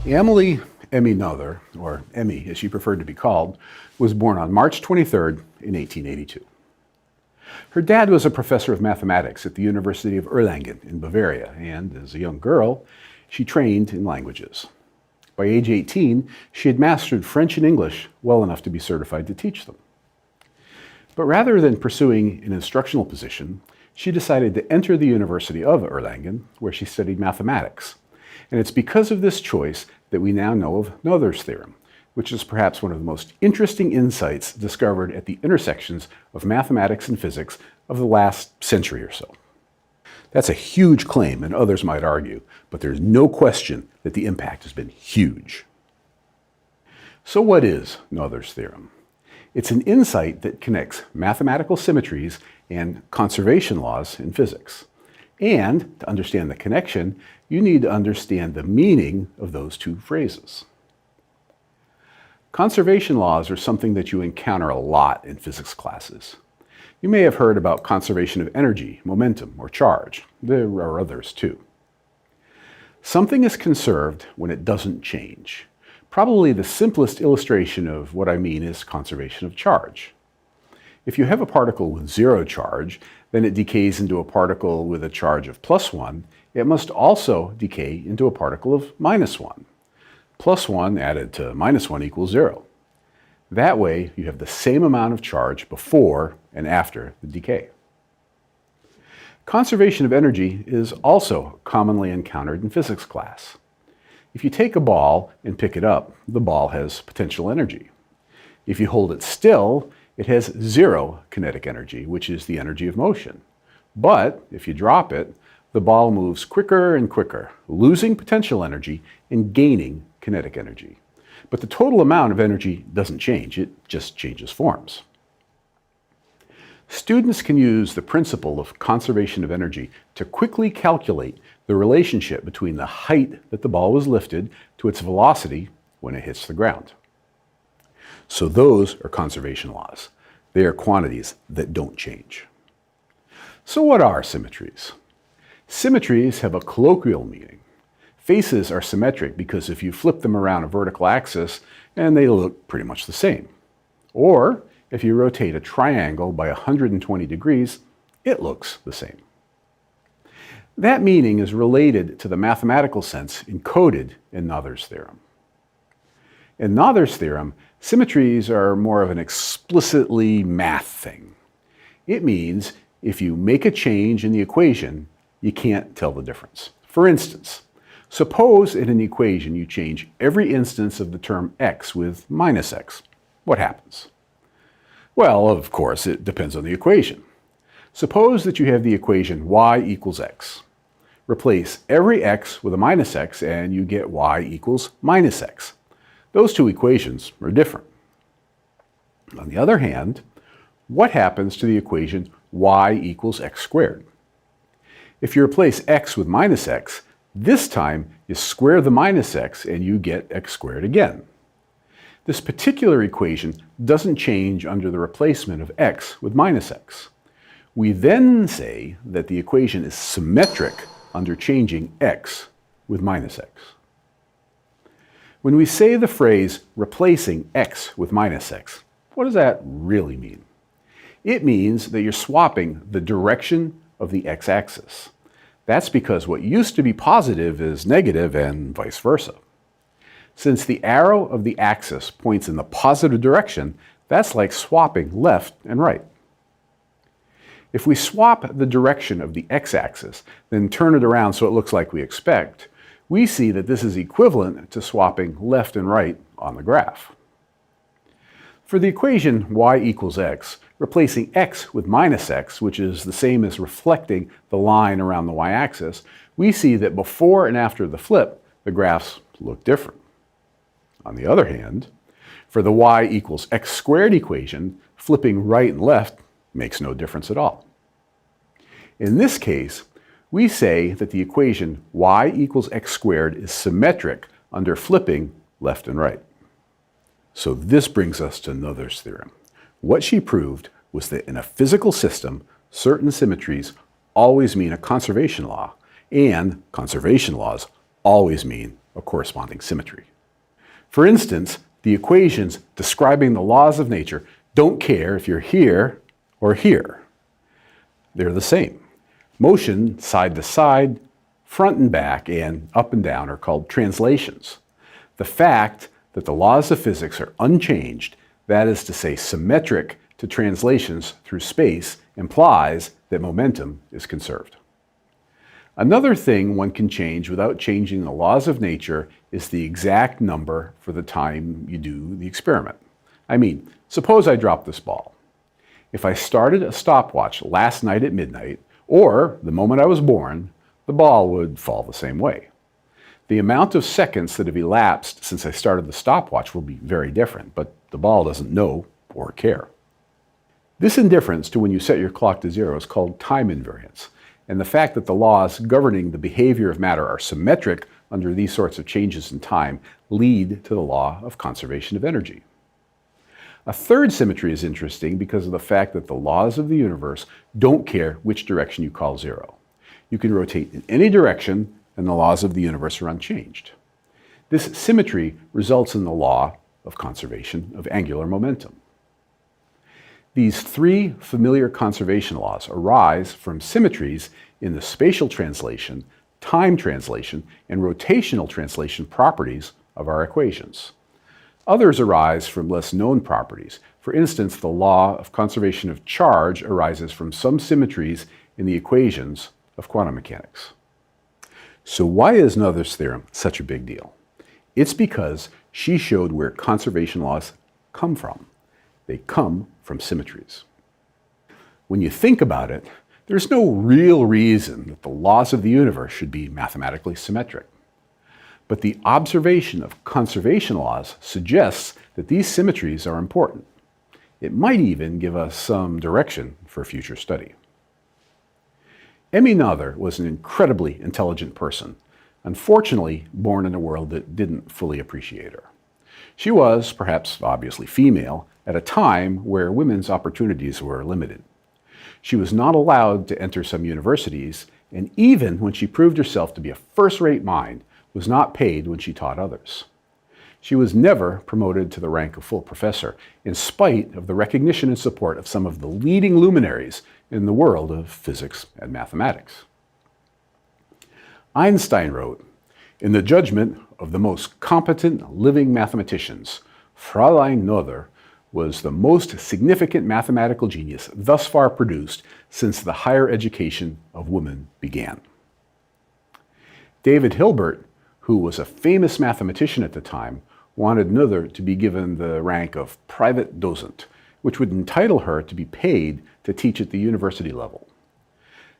Emmy Noether, or Emmy as she preferred to be called, was born on March 23rd in 1882. Her dad was a professor of mathematics at the University of Erlangen in Bavaria, and as a young girl, she trained in languages. By age 18, she had mastered French and English well enough to be certified to teach them. But rather than pursuing an instructional position, she decided to enter the University of Erlangen, where she studied mathematics. And it's because of this choice that we now know of Noether's theorem, which is perhaps one of the most interesting insights discovered at the intersections of mathematics and physics of the last century or so. That's a huge claim, and others might argue, but there's no question that the impact has been huge. So what is Noether's theorem? It's an insight that connects mathematical symmetries and conservation laws in physics. And to understand the connection, you need to understand the meaning of those two phrases. Conservation laws are something that you encounter a lot in physics classes. You may have heard about conservation of energy, momentum, or charge. There are others too. Something is conserved when it doesn't change. Probably the simplest illustration of what I mean is conservation of charge. If you have a particle with zero charge, then it decays into a particle with a charge of +1. It must also decay into a particle of -1. +1 added to -1 equals 0. That way, you have the same amount of charge before and after the decay. Conservation of energy is also commonly encountered in physics class. If you take a ball and pick it up, the ball has potential energy. If you hold it still, it has zero kinetic energy, which is the energy of motion. But if you drop it, the ball moves quicker and quicker, losing potential energy and gaining kinetic energy. But the total amount of energy doesn't change, it just changes forms. Students can use the principle of conservation of energy to quickly calculate the relationship between the height that the ball was lifted to its velocity when it hits the ground. So those are conservation laws. They are quantities that don't change. So what are symmetries? Symmetries have a colloquial meaning. Faces are symmetric because if you flip them around a vertical axis, and they look pretty much the same. Or if you rotate a triangle by 120 degrees, it looks the same. That meaning is related to the mathematical sense encoded in Noether's theorem. In Noether's theorem, symmetries are more of an explicitly math thing. It means if you make a change in the equation, you can't tell the difference. For instance, suppose in an equation you change every instance of the term x with -x. What happens? Well, of course, it depends on the equation. Suppose that you have the equation y equals x. Replace every x with a -x and you get y equals -x. Those two equations are different. On the other hand, what happens to the equation y equals x squared? If you replace x with -x, this time you square the -x and you get x squared again. This particular equation doesn't change under the replacement of x with -x. We then say that the equation is symmetric under changing x with -x. When we say the phrase replacing x with -x, what does that really mean? It means that you're swapping the direction of the x-axis. That's because what used to be positive is negative and vice versa. Since the arrow of the axis points in the positive direction, that's like swapping left and right. If we swap the direction of the x-axis, then turn it around so it looks like we expect, we see that this is equivalent to swapping left and right on the graph. For the equation y equals x, replacing x with -x, which is the same as reflecting the line around the y-axis, we see that before and after the flip, the graphs look different. On the other hand, for the y equals x squared equation, flipping right and left makes no difference at all. In this case, we say that the equation y equals x squared is symmetric under flipping left and right. So this brings us to Noether's theorem. What she proved was that in a physical system, certain symmetries always mean a conservation law, and conservation laws always mean a corresponding symmetry. For instance, the equations describing the laws of nature don't care if you're here or here. They're the same. Motion side to side, front and back, and up and down are called translations. The fact that the laws of physics are unchanged, that is to say symmetric to translations through space, implies that momentum is conserved. Another thing one can change without changing the laws of nature is the exact number for the time you do the experiment. I mean, suppose I drop this ball. If I started a stopwatch last night at midnight, or the moment I was born, the ball would fall the same way. The amount of seconds that have elapsed since I started the stopwatch will be very different, but the ball doesn't know or care. This indifference to when you set your clock to zero is called time invariance, and the fact that the laws governing the behavior of matter are symmetric under these sorts of changes in time lead to the law of conservation of energy. A third symmetry is interesting because of the fact that the laws of the universe don't care which direction you call zero. You can rotate in any direction and the laws of the universe are unchanged. This symmetry results in the law of conservation of angular momentum. These three familiar conservation laws arise from symmetries in the spatial translation, time translation, and rotational translation properties of our equations. Others arise from less known properties. For instance, the law of conservation of charge arises from some symmetries in the equations of quantum mechanics. So why is Noether's theorem such a big deal? It's because she showed where conservation laws come from. They come from symmetries. When you think about it, there's no real reason that the laws of the universe should be mathematically symmetric. But the observation of conservation laws suggests that these symmetries are important. It might even give us some direction for future study. Emmy Noether was an incredibly intelligent person, unfortunately born in a world that didn't fully appreciate her. She was, perhaps obviously female, at a time where women's opportunities were limited. She was not allowed to enter some universities, and even when she proved herself to be a first-rate mind, was not paid when she taught others. She was never promoted to the rank of full professor, in spite of the recognition and support of some of the leading luminaries in the world of physics and mathematics. Einstein wrote, "In the judgment of the most competent living mathematicians, Fräulein Noether was the most significant mathematical genius thus far produced since the higher education of women began." David Hilbert, who was a famous mathematician at the time, wanted Noether to be given the rank of private docent, which would entitle her to be paid to teach at the university level.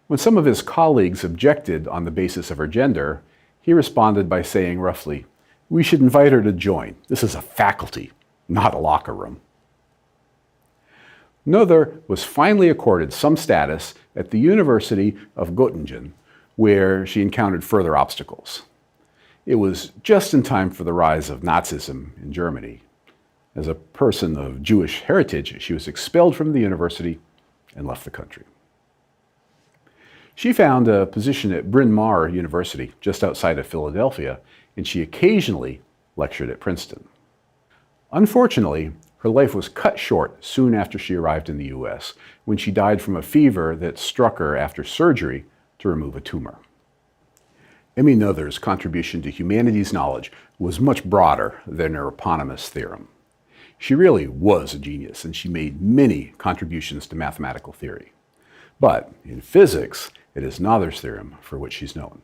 When some of his colleagues objected on the basis of her gender, he responded by saying roughly, "We should invite her to join. This is a faculty, not a locker room." Noether was finally accorded some status at the University of Göttingen, where she encountered further obstacles. It was just in time for the rise of Nazism in Germany. As a person of Jewish heritage, she was expelled from the university and left the country. She found a position at Bryn Mawr University, just outside of Philadelphia, and she occasionally lectured at Princeton. Unfortunately, her life was cut short soon after she arrived in the US, when she died from a fever that struck her after surgery to remove a tumor. Emmy Noether's contribution to humanities knowledge was much broader than her eponymous theorem. She really was a genius, and she made many contributions to mathematical theory. But in physics, it is Noether's theorem for which she's known.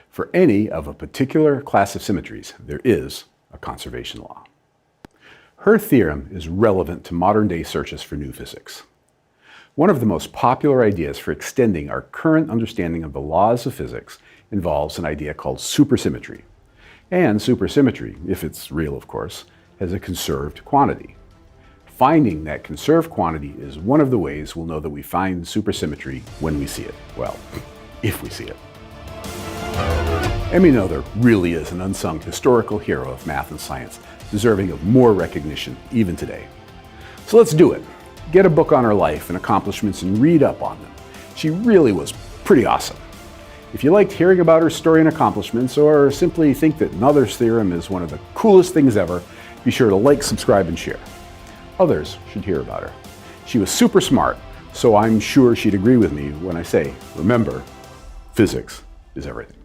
For any of a particular class of symmetries, there is a conservation law. Her theorem is relevant to modern-day searches for new physics. One of the most popular ideas for extending our current understanding of the laws of physics involves an idea called supersymmetry. And supersymmetry, if it's real of course, has a conserved quantity. Finding that conserved quantity is one of the ways we'll know that we find supersymmetry when we see it. Well, if we see it. Emmy Noether really is an unsung historical hero of math and science, deserving of more recognition even today. So let's do it. Get a book on her life and accomplishments and read up on them. She really was pretty awesome. If you liked hearing about her story and accomplishments, or simply think that Noether's theorem is one of the coolest things ever, be sure to like, subscribe, and share. Others should hear about her. She was super smart, so I'm sure she'd agree with me when I say, remember, physics is everything.